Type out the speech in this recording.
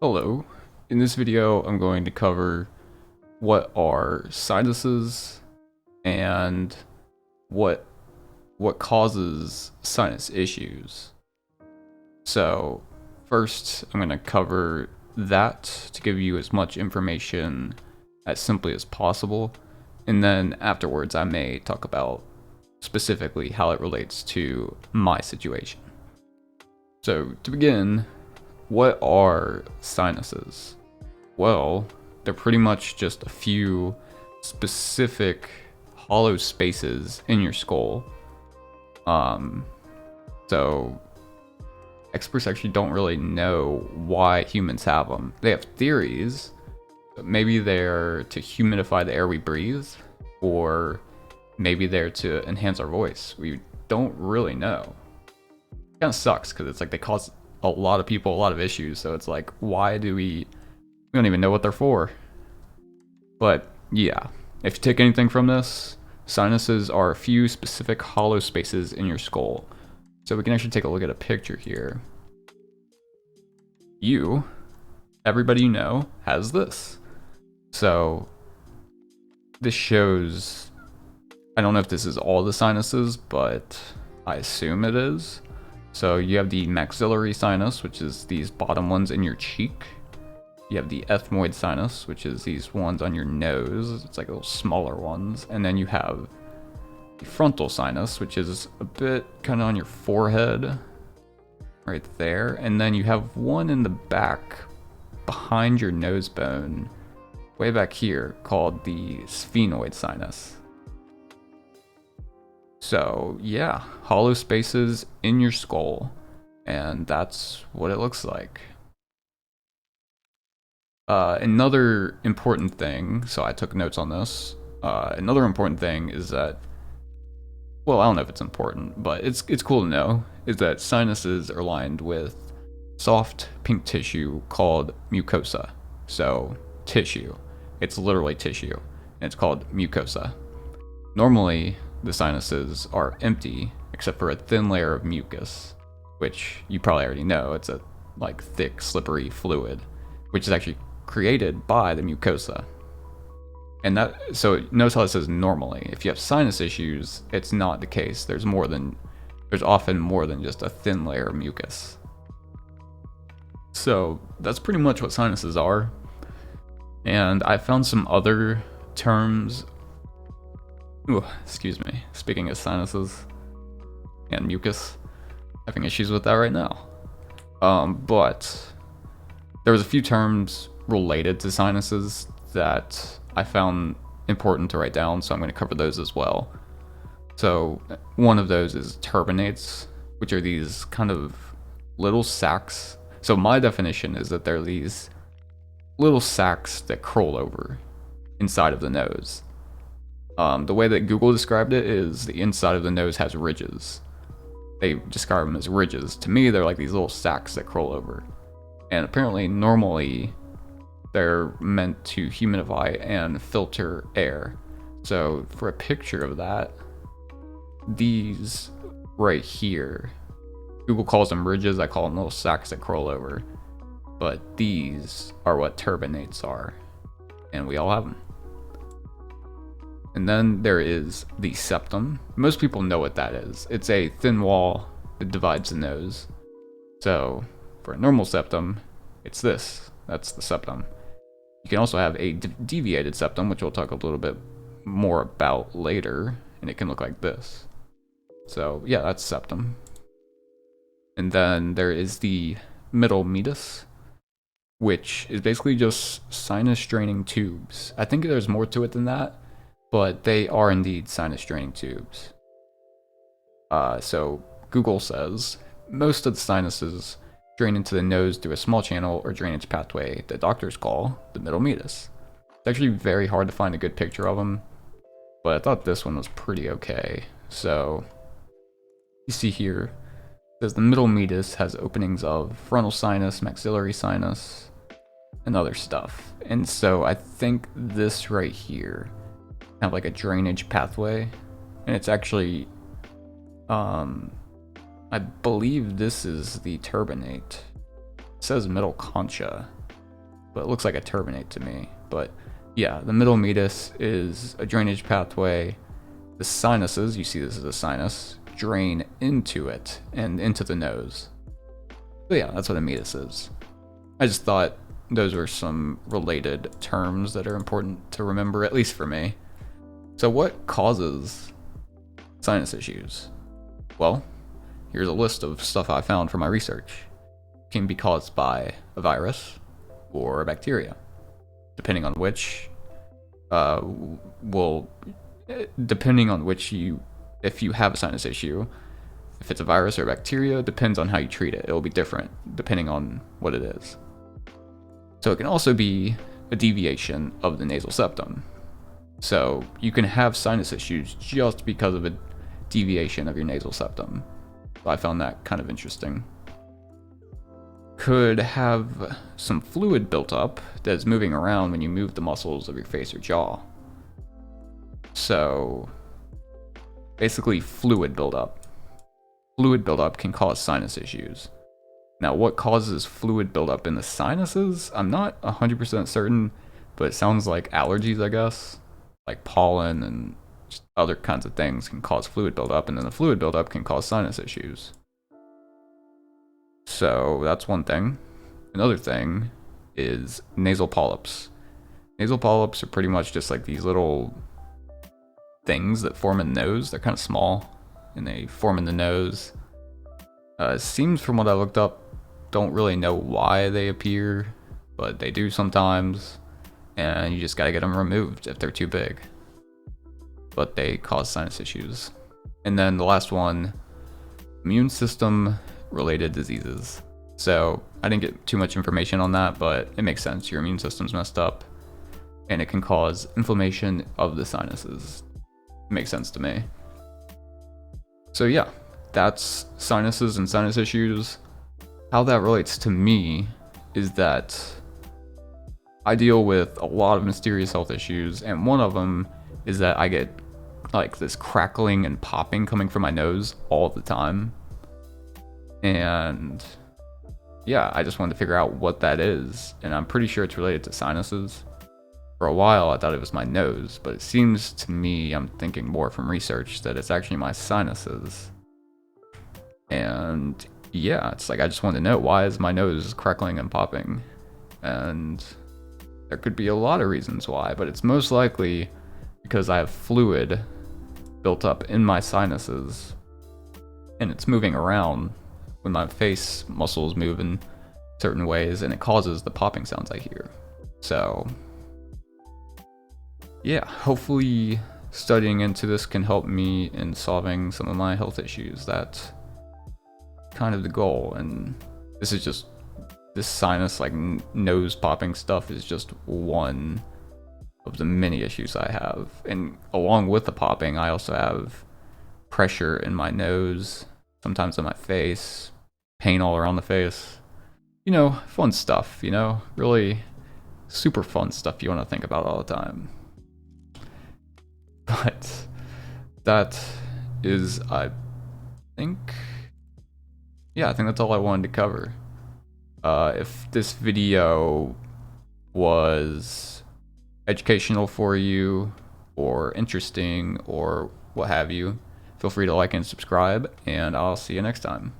Hello. In this video, I'm going to cover what are sinuses and what causes sinus issues. So, first, I'm going to cover that to give you as much information as simply as possible, and then afterwards I may talk about specifically how it relates to my situation. So, to begin, what are sinuses? Well, they're pretty much just a few specific hollow spaces in your skull. So experts actually don't really know why humans have them. They have theories. Maybe they're to humidify the air we breathe, or maybe they're to enhance our voice. We don't really know. It kind of sucks because it's like they cause a lot of people a lot of issues. So it's like, why do we don't even know what they're for? But yeah, if you take anything from this, sinuses are a few specific hollow spaces in your skull. So we can actually take a look at a picture here. Everybody you know, has this. So this shows, I don't know if this is all the sinuses, but I assume it is. So you have the maxillary sinus, which is these bottom ones in your cheek. You have the ethmoid sinus, which is these ones on your nose. It's like little smaller ones. And then you have the frontal sinus, which is a bit kind of on your forehead, right there. And then you have one in the back, behind your nose bone, way back here, called the sphenoid sinus. So yeah, hollow spaces in your skull, and that's what it looks like. Another important thing, so I took notes on this. Another important thing is that, well, I don't know if it's important, but it's cool to know, is that sinuses are lined with soft pink tissue called mucosa. So tissue, it's literally tissue, and it's called mucosa. Normally, the sinuses are empty except for a thin layer of mucus, which you probably already know. It's a like thick, slippery fluid, which is actually created by the mucosa. And that, so notice how it says normally. If you have sinus issues, it's not the case. There's often more than just a thin layer of mucus. So that's pretty much what sinuses are. And I found some other terms. Ooh, excuse me. Speaking of sinuses and mucus, having issues with that right now. But there was a few terms related to sinuses that I found important to write down, so I'm going to cover those as well. So one of those is turbinates, which are these kind of little sacs. So my definition is that they're these little sacs that curl over inside of the nose. The way that Google described it is the inside of the nose has ridges. They describe them as ridges. To me, they're like these little sacs that curl over. And apparently, normally, they're meant to humidify and filter air. So for a picture of that, these right here, Google calls them ridges, I call them little sacs that curl over. But these are what turbinates are, and we all have them. And then there is the septum. Most people know what that is. It's a thin wall that divides the nose. So for a normal septum, it's this. That's the septum. You can also have a deviated septum, which we'll talk a little bit more about later, and it can look like this. So yeah, that's septum. And then there is the middle meatus, which is basically just sinus draining tubes. I think there's more to it than that, but they are indeed sinus draining tubes. So Google says most of the sinuses drain into the nose through a small channel or drainage pathway that doctors call the middle meatus. It's actually very hard to find a good picture of them, but I thought this one was pretty okay. So you see here, it says the middle meatus has openings of frontal sinus, maxillary sinus, and other stuff. And so I think this right here have like a drainage pathway, and it's actually I believe this is the turbinate. It says middle concha, but it looks like a turbinate to me. But yeah, the middle meatus is a drainage pathway. The sinuses, you see this as a sinus, drain into it and into the nose. So yeah, that's what a meatus is. I just thought those were some related terms that are important to remember, at least for me. So what causes sinus issues? Well, here's a list of stuff I found from my research. It can be caused by a virus or a bacteria, depending on which if you have a sinus issue, if it's a virus or a bacteria, depends on how you treat it. It will be different depending on what it is. So it can also be a deviation of the nasal septum. So you can have sinus issues just because of a deviation of your nasal septum. So I found that kind of interesting. Could have some fluid built up that's moving around when you move the muscles of your face or jaw. So basically fluid buildup. Fluid buildup can cause sinus issues. Now, what causes fluid buildup in the sinuses? I'm not 100% certain, but it sounds like allergies, I guess. Like pollen and just other kinds of things can cause fluid buildup, and then the fluid buildup can cause sinus issues. So that's one thing. Another thing is nasal polyps. Nasal polyps are pretty much just like these little things that form in the nose. They're kind of small, and they form in the nose. It seems from what I looked up, don't really know why they appear, but they do sometimes, and you just gotta get them removed if they're too big. But they cause sinus issues. And then the last one, immune system related diseases. So I didn't get too much information on that, but it makes sense. Your immune system's messed up, and it can cause inflammation of the sinuses. It makes sense to me. So yeah, that's sinuses and sinus issues. How that relates to me is that I deal with a lot of mysterious health issues, and one of them is that I get like this crackling and popping coming from my nose all the time. And yeah, I just wanted to figure out what that is, and I'm pretty sure it's related to sinuses. For a while I thought it was my nose, but it seems to me, I'm thinking more from research, that it's actually my sinuses. And yeah, it's like I just wanted to know, why is my nose crackling and popping? And there could be a lot of reasons why, but it's most likely because I have fluid built up in my sinuses, and it's moving around when my face muscles move in certain ways, and it causes the popping sounds I hear. So yeah, hopefully studying into this can help me in solving some of my health issues. That's kind of the goal, and this is just, this sinus like nose popping stuff is just one of the many issues I have. And along with the popping, I also have pressure in my nose, sometimes on my face, pain all around the face. You know, fun stuff, you know, really super fun stuff you want to think about all the time. But that is, I think that's all I wanted to cover. If this video was educational for you, or interesting, or what have you, feel free to like and subscribe, and I'll see you next time.